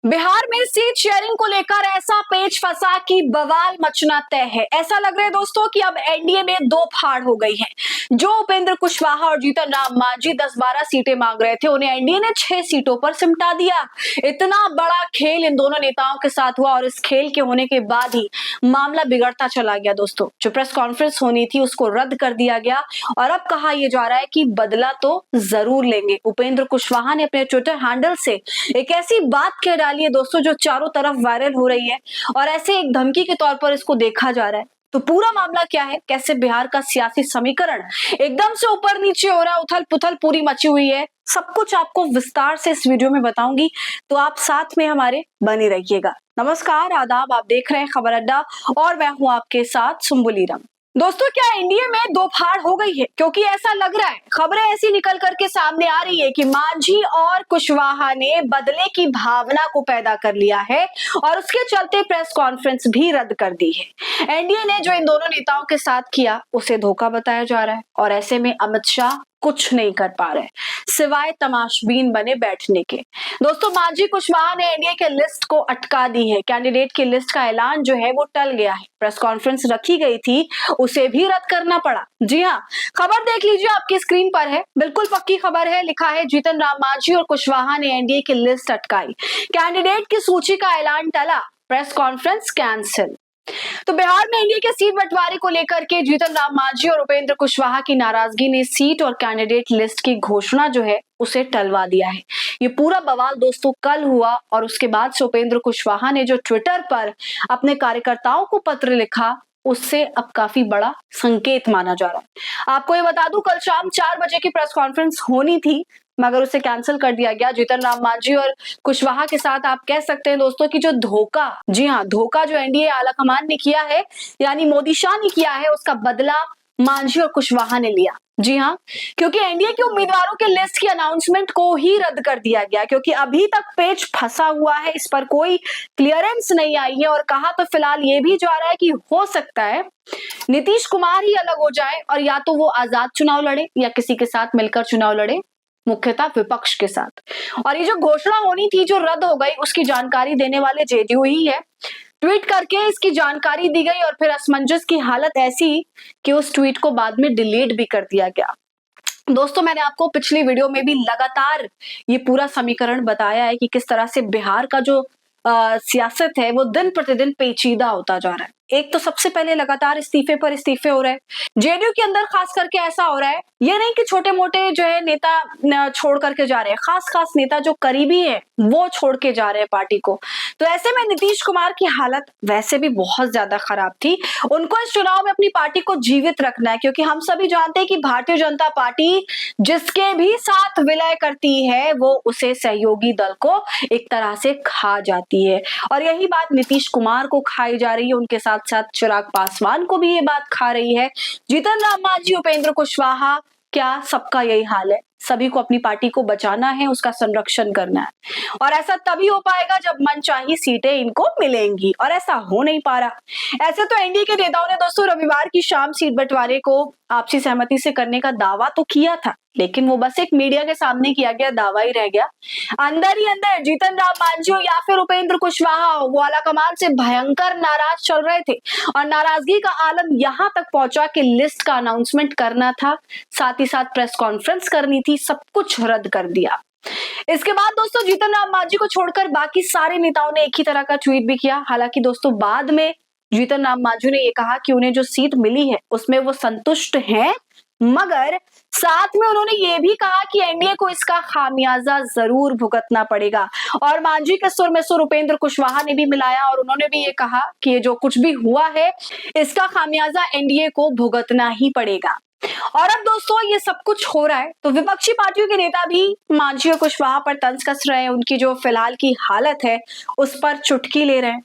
बिहार में seat sharing को लेकर ऐसा पेच फंसा कि बवाल मचना तय है। ऐसा लग रहा है दोस्तों कि अब एनडीए में दो फाड़ हो गई है। जो उपेंद्र कुशवाहा और जीतन राम मांझी 10-12 सीटें मांग रहे थे, उन्हें एनडीए ने 6 सीटों पर सिमटा दिया। इतना बड़ा खेल इन दोनों नेताओं के साथ हुआ और इस खेल के होने के बाद ही मामला बिगड़ता चला गया दोस्तों। जो प्रेस कॉन्फ्रेंस होनी थी उसको रद्द कर दिया गया और अब कहा यह जा रहा है कि बदला तो जरूर लेंगे। उपेंद्र कुशवाहा ने अपने ट्विटर हैंडल से एक ऐसी बात कह डाली है दोस्तों जो चारों तरफ वायरल हो रही है और ऐसे एक धमकी के तौर पर इसको देखा जा रहा है। तो पूरा मामला क्या है, कैसे बिहार का सियासी समीकरण एकदम से ऊपर नीचे हो रहा है, उथल पुथल पूरी मची हुई है, सब कुछ आपको विस्तार से इस वीडियो में बताऊंगी, तो आप साथ में हमारे बने रहिएगा। नमस्कार, आदाब, आप देख रहे हैं खबर अड्डा और मैं हूं आपके साथ सुम्बुलीरम। दोस्तों, क्या एनडीए में दो फाड़ हो गई है? क्योंकि ऐसा लग रहा है, खबरें ऐसी निकल करके सामने आ रही है कि मांझी और कुशवाहा ने बदले की भावना को पैदा कर लिया है और उसके चलते प्रेस कॉन्फ्रेंस भी रद्द कर दी है। एनडीए ने जो इन दोनों नेताओं के साथ किया उसे धोखा बताया जा रहा है और ऐसे में अमित शाह कुछ नहीं कर पा रहे सिवाय तमाशबीन बने बैठने के। दोस्तों, मांझी कुशवाहा ने एनडीए के लिस्ट को अटका दी है। कैंडिडेट की लिस्ट का ऐलान जो है वो टल गया है। प्रेस कॉन्फ्रेंस रखी गई थी, उसे भी रद्द करना पड़ा। जी हाँ, खबर देख लीजिए, आपकी स्क्रीन पर है, बिल्कुल पक्की खबर है। लिखा है, जीतन राम मांझी और कुशवाहा ने एनडीए की लिस्ट अटकाई, कैंडिडेट की सूची का ऐलान टला, प्रेस कॉन्फ्रेंस कैंसिल। तो बिहार में एनडीए के सीट बंटवारे को लेकर के जीतन राम मांझी और उपेंद्र कुशवाहा की नाराजगी ने सीट और कैंडिडेट लिस्ट की घोषणा जो है उसे टलवा दिया है। ये पूरा बवाल दोस्तों कल हुआ और उसके बाद से उपेंद्र कुशवाहा ने जो ट्विटर पर अपने कार्यकर्ताओं को पत्र लिखा, उससे अब काफी बड़ा संकेत माना जा रहा है। आपको ये बता दूं, कल शाम 4 बजे की प्रेस कॉन्फ्रेंस होनी थी मगर उसे कैंसिल कर दिया गया। जीतन राम मांझी और कुशवाहा के साथ आप कह सकते हैं दोस्तों कि जो धोखा, जी हाँ, धोखा जो एनडीए आलाकमान ने किया है, यानी मोदी शाह ने किया है, उसका बदला मांझी और कुशवाहा ने लिया। जी हाँ, क्योंकि एनडीए के उम्मीदवारों के लिस्ट की अनाउंसमेंट को ही रद्द कर दिया गया क्योंकि अभी तक पेच फंसा हुआ है, इस पर कोई क्लियरेंस नहीं आई है। और कहा तो फिलहाल ये भी जा रहा है कि हो सकता है नीतीश कुमार ही अलग हो जाए और या तो वो आजाद चुनाव लड़े या किसी के साथ मिलकर चुनाव लड़े, मुख्यतः विपक्ष के साथ। और ये जो घोषणा होनी थी जो रद्द हो गई, उसकी जानकारी देने वाले जेडीयू ही है। ट्वीट करके इसकी जानकारी दी गई और फिर असमंजस की हालत ऐसी कि उस ट्वीट को बाद में डिलीट भी कर दिया गया। दोस्तों, मैंने आपको पिछली वीडियो में भी लगातार ये पूरा समीकरण बताया है कि किस तरह से बिहार का जो सियासत है वो दिन प्रतिदिन पेचीदा होता जा रहा है। एक तो सबसे पहले लगातार इस्तीफे पर इस्तीफे हो रहे हैं। जेडीयू के अंदर खास करके ऐसा हो रहा है, ये नहीं कि छोटे मोटे जो है नेता छोड़ करके जा रहे हैं, खास खास नेता जो करीबी है वो छोड़ के जा रहे हैं पार्टी को। तो ऐसे में नीतीश कुमार की हालत वैसे भी बहुत ज्यादा खराब थी। उनको इस चुनाव में अपनी पार्टी को जीवित रखना है क्योंकि हम सभी जानते हैं कि भारतीय जनता पार्टी जिसके भी साथ विलय करती है वो उसे सहयोगी दल को एक तरह से खा जाती है और यही बात नीतीश कुमार को खाई जा रही है। उनके साथ साथ चिराग पासवान को भी ये बात खा रही है। जीतन राम मांझी, उपेंद्र कुशवाहा, क्या सबका यही हाल है? सभी को अपनी पार्टी को बचाना है, उसका संरक्षण करना है और ऐसा तभी हो पाएगा जब मनचाही सीटें इनको मिलेंगी और ऐसा हो नहीं पा रहा। ऐसे तो एनडीए के नेताओं ने दोस्तों रविवार की शाम सीट बंटवारे को आपसी सहमति से करने का दावा तो किया था, लेकिन वो बस एक मीडिया के सामने किया गया दावा ही रह गया। अंदर ही अंदर जीतन राम मांझी हो या फिर उपेंद्र कुशवाहा हो, वो आलाकमान से भयंकर नाराज चल रहे थे और नाराजगी का आलम यहाँ तक पहुंचा कि लिस्ट का अनाउंसमेंट करना था, साथ ही साथ प्रेस कॉन्फ्रेंस करनी थी, सब कुछ रद्द कर दिया। इसके बाद दोस्तों जीतन राम मांझी को छोड़कर बाकी सारे नेताओं ने एक ही तरह का ट्वीट भी किया। हालांकि दोस्तों बाद में जीतन राम मांझी ने यह कहा कि उन्हें जो सीट मिली है उसमें वो संतुष्ट हैं, मगर साथ में उन्होंने ये भी कहा कि एनडीए को इसका खामियाजा जरूर भुगतना पड़ेगा। और मांझी के सुर में सुर उपेंद्र कुशवाहा ने भी मिलाया और उन्होंने भी ये कहा कि ये जो कुछ भी हुआ है इसका खामियाजा एनडीए को भुगतना ही पड़ेगा। और अब दोस्तों ये सब कुछ हो रहा है तो विपक्षी पार्टियों के नेता भी मांझी और कुशवाहा पर तंज कस रहे हैं, उनकी जो फिलहाल की हालत है उस पर चुटकी ले रहे हैं।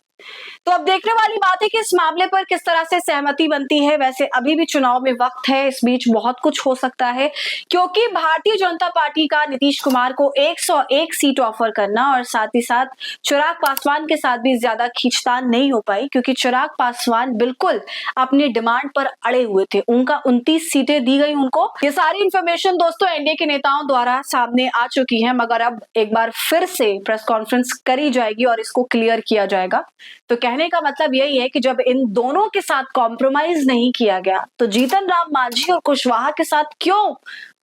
तो अब देखने वाली बात है कि इस मामले पर किस तरह से सहमति बनती है। वैसे अभी भी चुनाव में वक्त है, इस बीच बहुत कुछ हो सकता है, क्योंकि भारतीय जनता पार्टी का नीतीश कुमार को 101 सीट ऑफर करना और साथ ही साथ चिराग पासवान के साथ भी ज्यादा खींचतान नहीं हो पाई, क्योंकि चिराग पासवान बिल्कुल अपनी डिमांड पर अड़े हुए थे। उनका 29 सीटें दी गई उनको। ये सारी इंफॉर्मेशन दोस्तों एनडीए के नेताओं द्वारा सामने आ चुकी है, मगर अब एक बार फिर से प्रेस कॉन्फ्रेंस करी जाएगी और इसको क्लियर किया जाएगा। तो कहने का मतलब यही है कि जब इन दोनों के साथ कॉम्प्रोमाइज नहीं किया गया, तो जीतन राम मांझी और कुशवाहा के साथ क्यों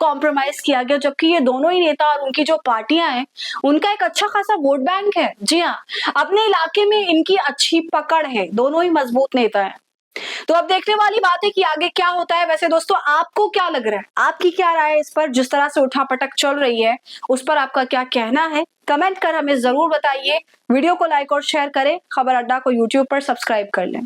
कॉम्प्रोमाइज किया गया, जबकि ये दोनों ही नेता और उनकी जो पार्टियां हैं उनका एक अच्छा खासा वोट बैंक है। जी हाँ, अपने इलाके में इनकी अच्छी पकड़ है, दोनों ही मजबूत नेता हैं। तो अब देखने वाली बात है कि आगे क्या होता है। वैसे दोस्तों आपको क्या लग रहा है, आपकी क्या राय है इस पर? जिस तरह से उठापटक चल रही है उस पर आपका क्या कहना है, कमेंट कर हमें जरूर बताइए। वीडियो को लाइक और शेयर करें। खबर अड्डा को यूट्यूब पर सब्सक्राइब कर लें।